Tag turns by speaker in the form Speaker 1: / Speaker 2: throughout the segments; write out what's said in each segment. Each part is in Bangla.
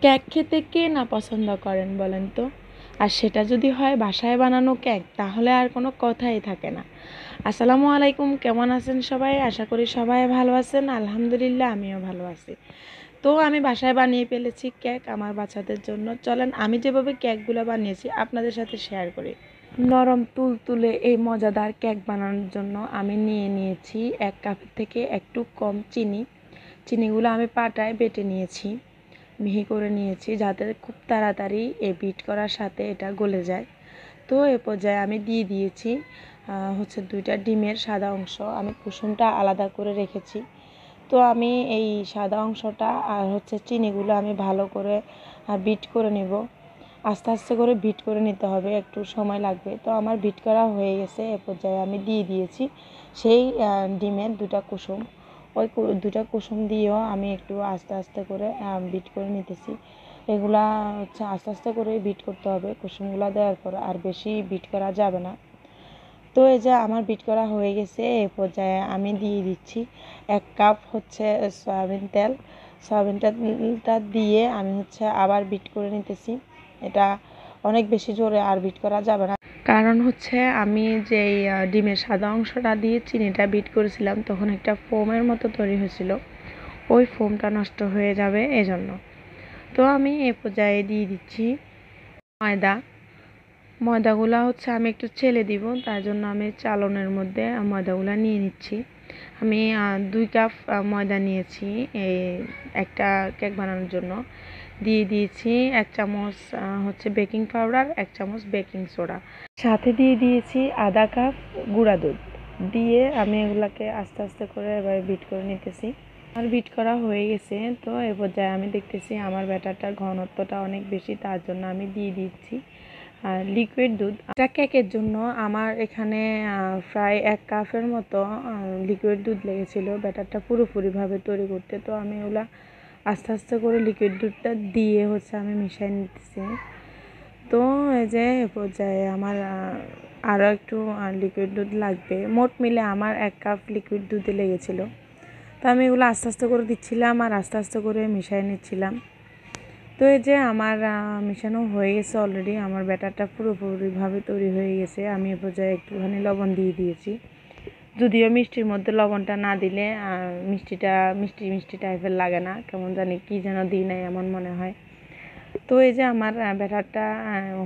Speaker 1: কেক খেতে কে না পছন্দ করেন বলেন তো? আর সেটা যদি হয় বাসায় বানানো কেক, তাহলে আর কোনো কথাই থাকে না। আসসালামু আলাইকুম, কেমন আছেন সবাই? আশা করি সবাই ভালো আছেন। আলহামদুলিল্লাহ, আমিও ভালো আছি। তো আমি বাসায় বানিয়ে ফেলেছি কেক আমার বাচ্চাদের জন্য। চলেন আমি যেভাবে কেকগুলো বানিয়েছি আপনাদের সাথে শেয়ার করি। নরম তুলতুলে এই মজাদার কেক বানানোর জন্য আমি নিয়েছি 1 কাপের থেকে একটু কম চিনি। চিনিগুলো আমি পাটায় বেটে নিয়েছি, মিহি করে নিয়েছি, যাতে খুব তাড়াতাড়ি এই বিট করার সাথে এটা গলে যায়। তো এ পর্যায়ে আমি দিয়ে দিয়েছি 2টা ডিমের সাদা অংশ। আমি কুসুমটা আলাদা করে রেখেছি। তো আমি এই সাদা অংশটা আর চিনিগুলো আমি ভালো করে বিট করে নেব। আস্তে আস্তে করে বিট করে নিতে হবে, একটু সময় লাগবে। তো আমার বিট করা হয়ে গেছে। এ পর্যায়ে আমি দিয়ে দিয়েছি সেই ডিমের 2টা কুসুম। ওই 2টা কুসুম দিয়েও আমি একটু আস্তে আস্তে করে বিট করে নিতেছি। এগুলা আস্তে আস্তে করে বিট করতে হবে কুসুমগুলো দেওয়ার পর, আর বেশি বিট করা যাবে না। তো এই যে আমার বিট করা হয়ে গেছে। এ পর্যায়ে আমি দিয়ে দিচ্ছি 1 কাপ সয়াবিন তেল। সয়াবিন তেলটা দিয়ে আমি আবার বিট করে নিতেছি। এটা অনেক বেশি জোরে আর বিট করা যাবে না, কারণ আমি যেই ডিমের সাদা অংশটা দিয়ে চিনিটা বিট করেছিলাম, তখন একটা ফোমের মতো তৈরি হয়েছিল। ওই ফোমটা নষ্ট হয়ে যাবে এজন্য। তো আমি এ পর্যায়ে দিয়ে দিচ্ছি ময়দা। ময়দাগুলো আমি একটু চেলে দিব, তার জন্য আমি চালনের মধ্যে ময়দাগুলো নিয়ে নিচ্ছি। আমি 2 কাপ ময়দা নিয়েছি এই একটা কেক বানানোর জন্য। দিয়ে দিয়েছি 1 চামচ বেকিং পাউডার, 1 চামচ বেকিং সোডা, সাথে দিয়ে দিয়েছি আধা কাপ গুঁড়া দুধ। দিয়ে আমি এগুলাকে আস্তে আস্তে করে এবার বিট করে নিতেছি। আমার বিট করা হয়ে গেছে। তো এ পর্যায়ে আমি দেখতেছি আমার ব্যাটারটার ঘনত্বটা অনেক বেশি, তার জন্য আমি দিয়ে দিচ্ছি লিকুইড দুধ। এটা কেকের জন্য আমার এখানে প্রায় 1 কাপের মতো লিকুইড দুধ লেগেছিল ব্যাটারটা পুরোপুরিভাবে তৈরি করতে। তো আমি ওগুলা আস্তে আস্তে করে লিকুইড দুধটা দিয়ে আমি মিশিয়ে নিতেছি। তো এই যে এ পর্যায়ে আমার আরও একটু লিকুইড দুধ লাগবে। মোট মিলে আমার 1 কাপ লিকুইড দুধে লেগেছিল। তো আমি এগুলো আস্তে আস্তে করে দিচ্ছিলাম আর আস্তে আস্তে করে মিশিয়ে নিচ্ছিলাম। তো এই যে আমার মিশানো হয়ে গেছে অলরেডি। আমার ব্যাটারটা পুরোপুরিভাবে তৈরি হয়ে গেছে। আমি এ পর্যায়ে একটুখানি লবণ দিয়ে দিয়েছি। যদিও মিষ্টির মধ্যে লবণটা না দিলে মিষ্টিটা মিষ্টি মিষ্টি টাইপের লাগে না, কেমন জানি কী যেন দিই নাই এমন মনে হয়। তো এই যে আমার ব্যাটারটা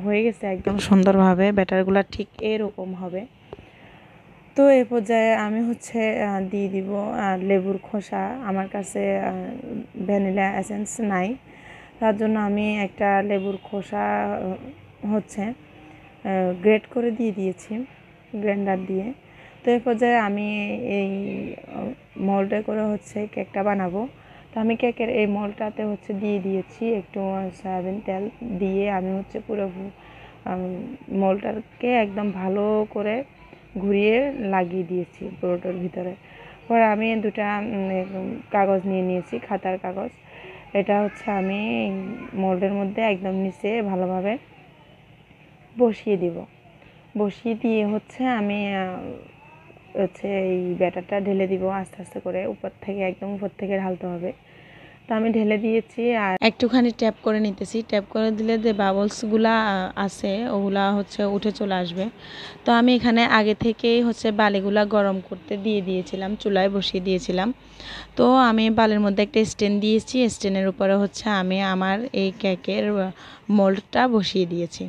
Speaker 1: হয়ে গেছে একদম সুন্দরভাবে। ব্যাটারগুলো ঠিক এরকম হবে। তো এ পর্যায়ে আমি দিয়ে দিব লেবুর খোসা। আমার কাছে ভ্যানিলা এসেন্স নাই, তার জন্য আমি একটা লেবুর খোসা গ্রেট করে দিয়ে দিয়েছি গ্রাইন্ডার দিয়ে। তো এ পর্যায়ে আমি এই মোল্ডে করে কেকটা বানাবো। তো আমি কেকের এই মোল্ডটাতে দিয়ে দিয়েছি একটু সয়াবিন তেল দিয়ে। আমি পুরো মোল্ডটাকে একদম ভালো করে ঘুরিয়ে লাগিয়ে দিয়েছি পুরোটার ভিতরে। পরে আমি 2টা কাগজ নিয়ে নিয়েছি, খাতার কাগজ। এটা আমি মোল্ডের মধ্যে একদম নিচে ভালোভাবে বসিয়ে দিব। বসিয়ে দিয়ে আমি এই ব্যাটারটা ঢেলে দিব আস্তে আস্তে করে। একদম উপর থেকে ঢালতে হবে। তো আমি ঢেলে দিয়েছি আর একটুখানি ট্যাপ করে নিতেছি। ট্যাপ করে দিলে যে বাবলসগুলা আছে ওগুলা উঠে চলে আসবে। তো আমি এখানে আগে থেকেই বালিগুলা গরম করতে দিয়ে দিয়েছিলাম, চুলায় বসিয়ে দিয়েছিলাম। তো আমি বালির মধ্যে একটা স্ট্যান্ড দিয়েছি। স্ট্যান্ডের উপরে আমি আমার এই কেকের মোল্ডটা বসিয়ে দিয়েছি।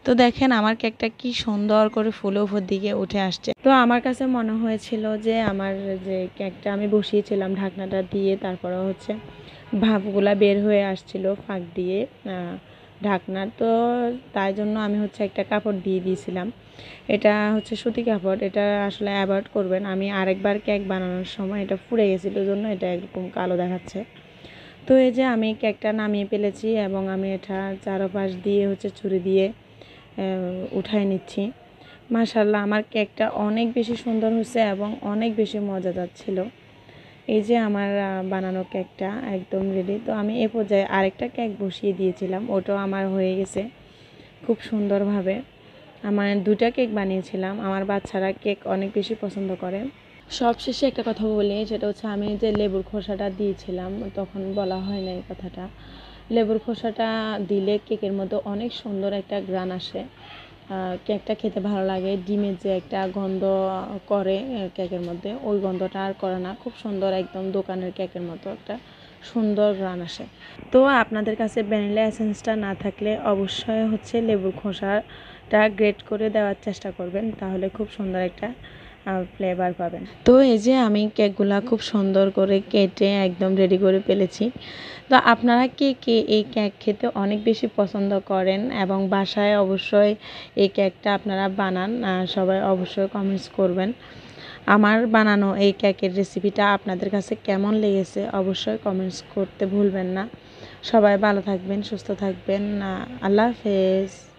Speaker 1: তো দেখেন আমার কেকটা কি সুন্দর করে ফুলে উপর দিকে উঠে আসছে। তো আমার কাছে মনে হয়েছিল যে আমার যে কেকটা আমি বসিয়েছিলাম ঢাকনাটা দিয়ে, তারপরে ভাপগুলা বের হয়ে আসছিল ফাঁক দিয়ে ঢাকনার। তো তাই জন্য আমি একটা কাপড় দিয়ে দিয়েছিলাম। এটা সুতি কাপড়, এটা আসলে অ্যাভয়েড করবেন। আমি আরেকবার কেক বানানোর সময় এটা পুড়ে গেছিলো, জন্য এটা এরকম কালো দেখাচ্ছে। তো এই যে আমি কেকটা নামিয়ে ফেলেছি এবং আমি এটা চারপাশ দিয়ে ছুরি দিয়ে উঠাই নিচ্ছি। মাশাআল্লাহ আমার কেকটা অনেক বেশি সুন্দর হয়েছে এবং অনেক বেশি মজাদার ছিল। এই যে আমার বানানো কেকটা একদম রেডি। তো আমি এ পর্যায়ে আরেকটা কেক বসিয়ে দিয়েছিলাম, ওটাও আমার হয়ে গেছে খুব সুন্দরভাবে। আমার 2টা কেক বানিয়েছিলাম। আমার বাচ্চারা কেক অনেক বেশি পছন্দ করে। সবশেষে একটা কথা বলি, সেটা আমি যে লেবুর খোসাটা দিয়েছিলাম তখন বলা হয় না এই কথাটা। লেবুর খোসাটা দিলে কেকের মধ্যে অনেক সুন্দর একটা ঘ্রাণ আসে। কেকটা খেতে ভালো লাগে। ডিমের যে একটা গন্ধ করে কেকের মধ্যে, ওই গন্ধটা আর করে না। খুব সুন্দর, একদম দোকানের কেকের মতো একটা সুন্দর ঘ্রাণ আসে। তো আপনাদের কাছে ভ্যানিলা এসেন্সটা না থাকলে অবশ্যই লেবুর খোসাটা গ্রেট করে দেওয়ার চেষ্টা করবেন, তাহলে খুব সুন্দর একটা ফ্লেভার পাবেন। তো এই যে আমি কেকগুলা খুব সুন্দর করে কেটে একদম রেডি করে ফেলেছি। তো আপনারা কে কে এই কেক খেতে অনেক বেশি পছন্দ করেন এবং বাসায় অবশ্যই এই কেকটা আপনারা বানান, সবাই অবশ্যই কমেন্টস করবেন। আমার বানানো এই কেকের রেসিপিটা আপনাদের কাছে কেমন লেগেছে অবশ্যই কমেন্টস করতে ভুলবেন না। সবাই ভালো থাকবেন, সুস্থ থাকবেন। আল্লাহ হাফেজ।